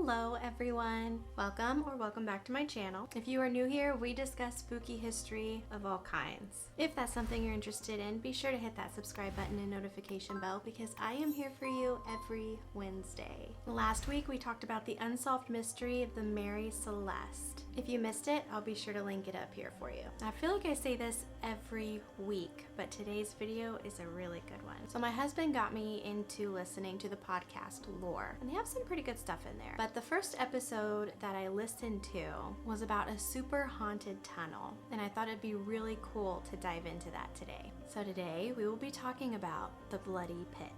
Hello everyone! Welcome back to my channel. If you are new here, we discuss spooky history of all kinds. If that's something you're interested in, be sure to hit that subscribe button and notification bell because I am here for you every Wednesday. Last week we talked about the unsolved mystery of the Mary Celeste. If you missed it, I'll be sure to link it up here for you. I feel like I say this every week, but today's video is a really good one. So my husband got me into listening to the podcast Lore, and they have some pretty good stuff in there. But the first episode that I listened to was about a super haunted tunnel, and I thought it'd be really cool to dive into that today. So today we will be talking about the Bloody Pit.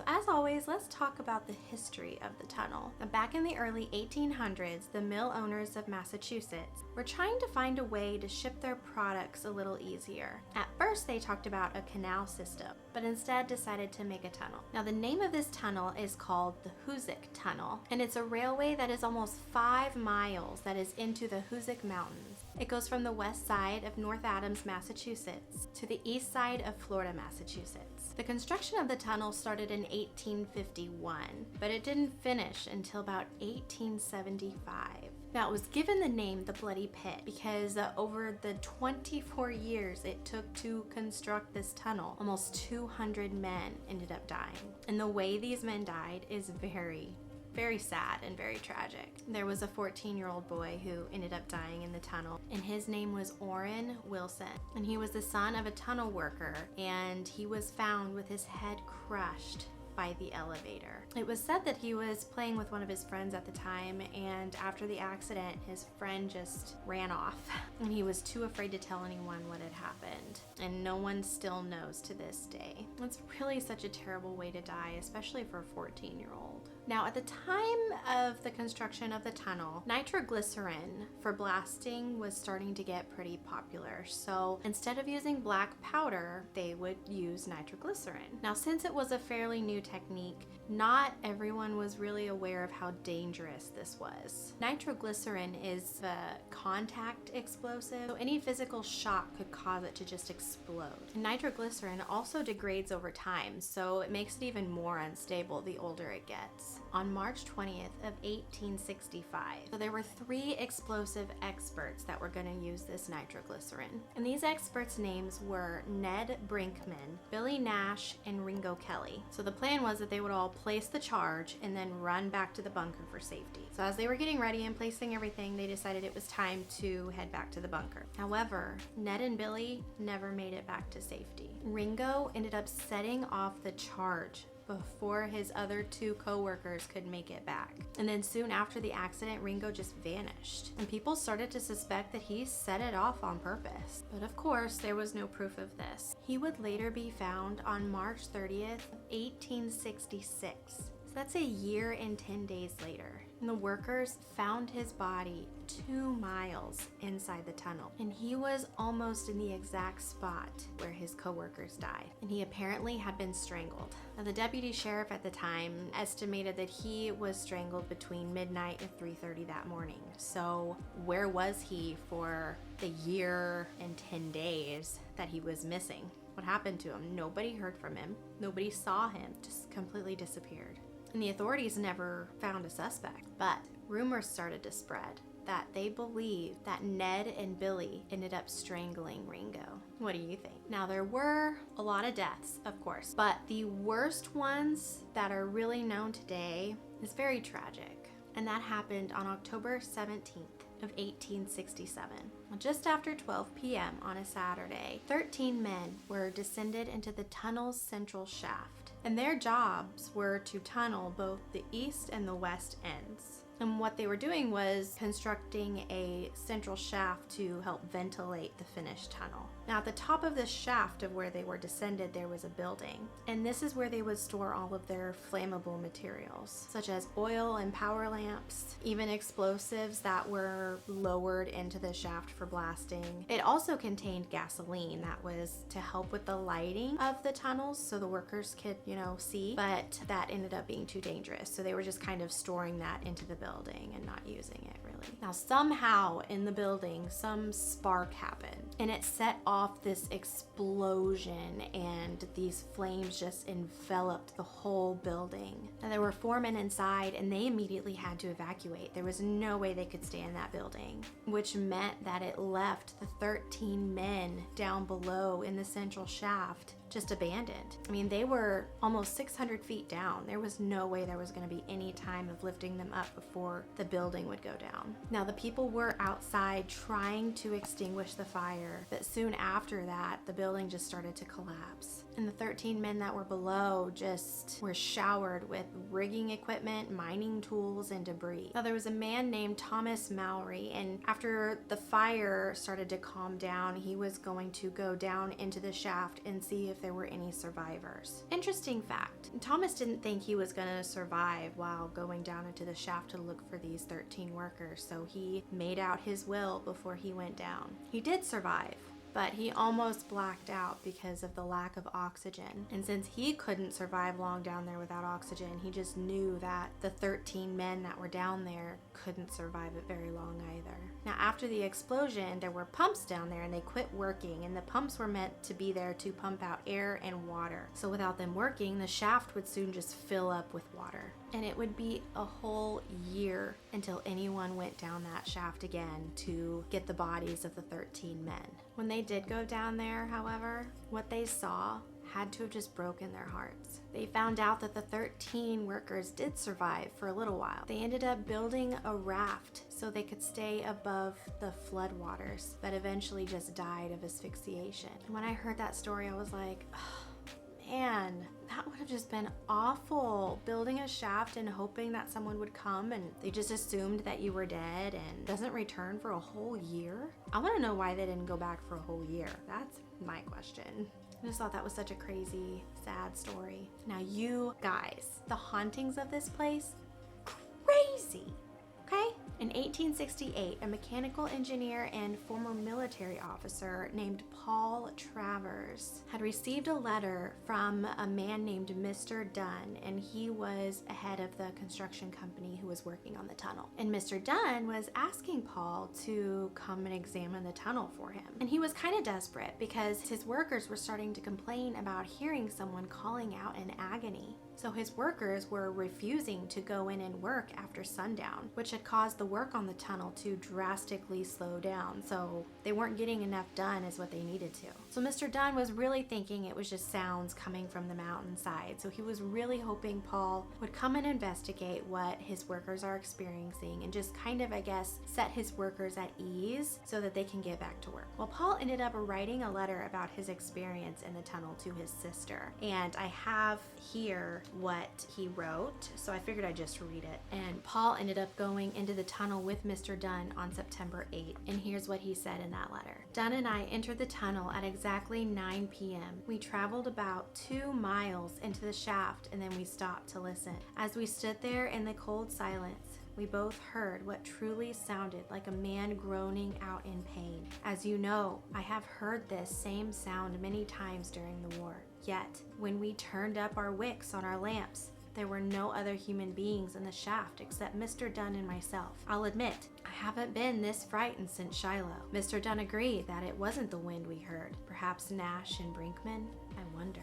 As always, let's talk about the history of the tunnel. Back in the early 1800s, the mill owners of Massachusetts were trying to find a way to ship their products a little easier. At first, they talked about a canal system, but instead decided to make a tunnel. Now, the name of this tunnel is called the Hoosac Tunnel, and it's a railway that is almost 5 miles that is into the Hoosac Mountains. It goes from the west side of North Adams, Massachusetts, to the east side of Florida, Massachusetts. The construction of the tunnel started in 1851, but it didn't finish until about 1875. Now, it was given the name the Bloody Pit because over the 24 years it took to construct this tunnel, almost 200 men ended up dying. And the way these men died is very sad and very tragic. There was a 14-year-old boy who ended up dying in the tunnel, and his name was Orrin Wilson. And he was the son of a tunnel worker, and he was found with his head crushed by the elevator. It was said that he was playing with one of his friends at the time, and after the accident, his friend just ran off, and he was too afraid to tell anyone what had happened. And no one still knows to this day. It's really such a terrible way to die, especially for a 14-year-old. Now, at the time of the construction of the tunnel, nitroglycerin for blasting was starting to get pretty popular. So instead of using black powder, they would use nitroglycerin. Now, since it was a fairly new technique, not everyone was really aware of how dangerous this was. Nitroglycerin is a contact explosive, so any physical shock could cause it to just explode. And nitroglycerin also degrades over time, so it makes it even more unstable the older it gets. On March 20th of 1865, so there were 3 explosive experts that were going to use this nitroglycerin. And these experts' names were Ned Brinkman, Billy Nash, and Ringo Kelly. So the plan was that they would all place the charge and then run back to the bunker for safety. So as they were getting ready and placing everything, they decided it was time to head back to the bunker. However, Ned and Billy never made it back to safety. Ringo ended up setting off the charge before his other 2 co-workers could make it back. And then soon after the accident, Ringo just vanished. And people started to suspect that he set it off on purpose. But of course, there was no proof of this. He would later be found on March 30th, 1866. So that's a year and 10 days later. And the workers found his body 2 miles inside the tunnel. And he was almost in the exact spot where his co-workers died. And he apparently had been strangled. Now, the deputy sheriff at the time estimated that he was strangled between midnight and 3:30 that morning. So where was he for the year and 10 days that he was missing? What happened to him? Nobody heard from him. Nobody saw him. Just completely disappeared. And the authorities never found a suspect, but rumors started to spread that they believed that Ned and Billy ended up strangling Ringo. What do you think? Now, there were a lot of deaths, of course, but the worst ones that are really known today is very tragic. And that happened on October 17th of 1867. Just after 12 p.m. on a Saturday, 13 men were descended into the tunnel's central shaft. And their jobs were to tunnel both the east and the west ends. And what they were doing was constructing a central shaft to help ventilate the finished tunnel. Now, at the top of the shaft of where they were descended, there was a building. And this is where they would store all of their flammable materials, such as oil and power lamps, even explosives that were lowered into the shaft for blasting. It also contained gasoline that was to help with the lighting of the tunnels so the workers could, see, but that ended up being too dangerous. So they were just kind of storing that into the building and not using it really. Now, somehow in the building, some spark happened and it set off this explosion, and these flames just enveloped the whole building. Now, there were 4 men inside and they immediately had to evacuate. There was no way they could stay in that building, which meant that it left the 13 men down below in the central shaft just abandoned. I mean, they were almost 600 feet down. There was no way there was going to be any time of lifting them up before the building would go down. Now, the people were outside trying to extinguish the fire, but soon after that, the building just started to collapse. And the 13 men that were below just were showered with rigging equipment, mining tools, and debris. Now, there was a man named Thomas Mowry, and after the fire started to calm down, he was going to go down into the shaft and see if there were any survivors. Interesting fact, Thomas didn't think he was going to survive while going down into the shaft to look for these 13 workers, so he made out his will before he went down. He did survive, but he almost blacked out because of the lack of oxygen. And since he couldn't survive long down there without oxygen, he just knew that the 13 men that were down there couldn't survive it very long either. Now, after the explosion, there were pumps down there and they quit working, and the pumps were meant to be there to pump out air and water. So without them working, the shaft would soon just fill up with water. And it would be a whole year until anyone went down that shaft again to get the bodies of the 13 men. When they did go down there, however, what they saw had to have just broken their hearts. They found out that the 13 workers did survive for a little while. They ended up building a raft so they could stay above the floodwaters, but eventually just died of asphyxiation. And when I heard that story, I was like, oh, man, that would have just been awful. Building a shaft and hoping that someone would come and they just assumed that you were dead and doesn't return for a whole year. I want to know why they didn't go back for a whole year. That's my question. I just thought that was such a crazy, sad story. Now, you guys, the hauntings of this place, crazy. Okay? In 1868, a mechanical engineer and former military officer named Paul Travers had received a letter from a man named Mr. Dunn, and he was head of the construction company who was working on the tunnel. And Mr. Dunn was asking Paul to come and examine the tunnel for him. And he was kind of desperate because his workers were starting to complain about hearing someone calling out in agony. So his workers were refusing to go in and work after sundown, which had caused the work on the tunnel to drastically slow down. So they weren't getting enough done as what they needed to. So Mr. Dunn was really thinking it was just sounds coming from the mountainside. So he was really hoping Paul would come and investigate what his workers are experiencing and just kind of, I guess, set his workers at ease so that they can get back to work. Well, Paul ended up writing a letter about his experience in the tunnel to his sister. And I have here what he wrote, so I figured I'd just read it. And Paul ended up going into the tunnel with Mr. Dunn on September 8th, and here's what he said in that letter. Dunn and I entered the tunnel at exactly 9 p.m. We traveled about 2 miles into the shaft, and then we stopped to listen. As we stood there in the cold silence, we both heard what truly sounded like a man groaning out in pain. As you know, I have heard this same sound many times during the war. Yet, when we turned up our wicks on our lamps, there were no other human beings in the shaft except Mr. Dunn and myself. I'll admit, I haven't been this frightened since Shiloh. Mr. Dunn agreed that it wasn't the wind we heard. Perhaps Nash and Brinkman? I wonder.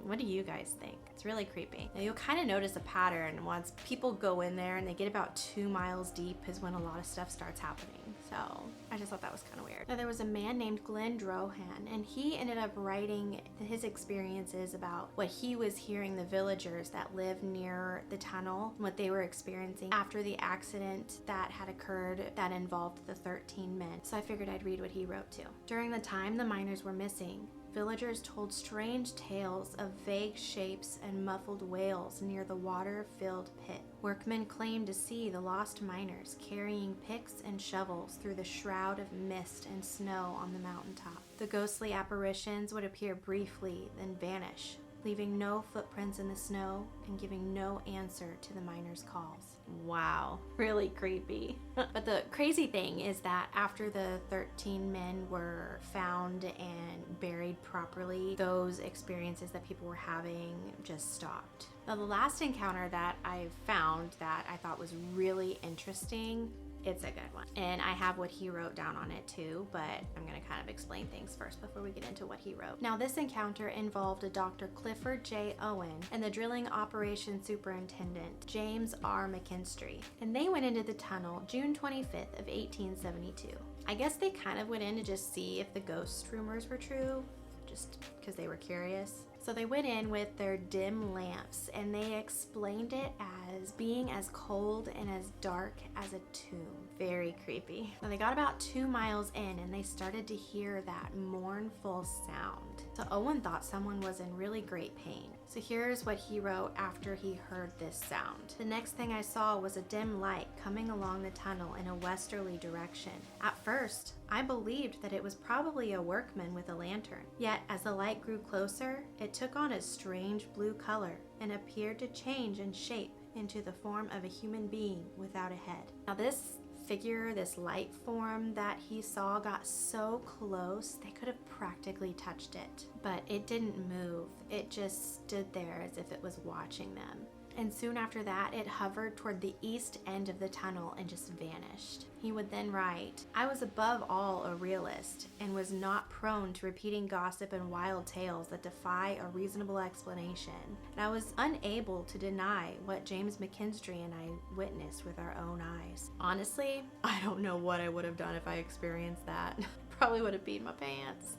What do you guys think? It's really creepy. Now, you'll kind of notice a pattern once people go in there and they get about 2 miles deep is when a lot of stuff starts happening. So I just thought that was kind of weird. Now, there was a man named Glenn Drohan, and he ended up writing his experiences about what he was hearing the villagers that live near the tunnel, what they were experiencing after the accident that had occurred that involved the 13 men. So I figured I'd read what he wrote too. During the time the miners were missing, villagers told strange tales of vague shapes and muffled wails near the water-filled pit. Workmen claimed to see the lost miners carrying picks and shovels through the shroud of mist and snow on the mountaintop. The ghostly apparitions would appear briefly, then vanish, leaving no footprints in the snow and giving no answer to the miners' calls. Wow, really creepy. But the crazy thing is that after the 13 men were found and buried properly, those experiences that people were having just stopped. Now, the last encounter that I found that I thought was really interesting it's a good one. And I have what he wrote down on it too, but I'm gonna kind of explain things first before we get into what he wrote. Now, this encounter involved a Dr. Clifford J. Owen and the drilling operations superintendent, James R. McKinstry. And they went into the tunnel June 25th of 1872. I guess they kind of went in to just see if the ghost rumors were true, just because they were curious. So they went in with their dim lamps and they explained it as being as cold and as dark as a tomb. Very creepy. Now they got about 2 miles in and they started to hear that mournful sound. So Owen thought someone was in really great pain. So here's what he wrote after he heard this sound. The next thing I saw was a dim light coming along the tunnel in a westerly direction. At first, I believed that it was probably a workman with a lantern. Yet, as the light grew closer, it took on a strange blue color and appeared to change in shape into the form of a human being without a head. Now this figure, this light form that he saw got so close they could have practically touched it, but it didn't move. It just stood there as if it was watching them. And soon after that, it hovered toward the east end of the tunnel and just vanished. He would then write, I was above all a realist and was not prone to repeating gossip and wild tales that defy a reasonable explanation. And I was unable to deny what James McKinstry and I witnessed with our own eyes. Honestly, I don't know what I would have done if I experienced that. Probably would have peed my pants.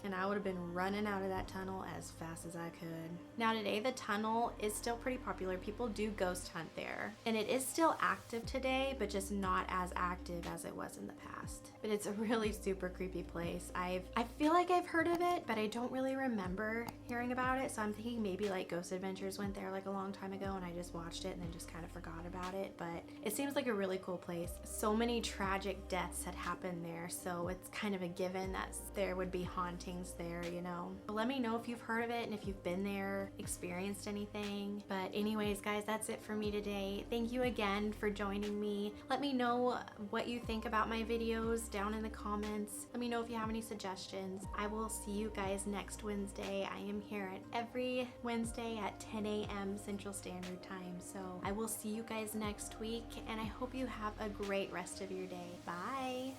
And I would have been running out of that tunnel as fast as I could. Now today the tunnel is still pretty popular. People do ghost hunt there. And it is still active today, but just not as active as it was in the past. But it's a really super creepy place. I feel like I've heard of it, but I don't really remember hearing about it. So I'm thinking maybe like Ghost Adventures went there like a long time ago and I just watched it and then just kind of forgot about it. But it seems like a really cool place. So many tragic deaths had happened there. So it's kind of a given that there would be hauntings there, you know. But let me know if you've heard of it and if you've been there, experienced anything. But anyways, guys, that's it for me today. Thank you again for joining me. Let me know what you think about my videos down in the comments. Let me know if you have any suggestions. I will see you guys next Wednesday. I am here every Wednesday at 10 a.m. Central Standard Time. So I will see you guys next week and I hope you have a great rest of your day. Bye.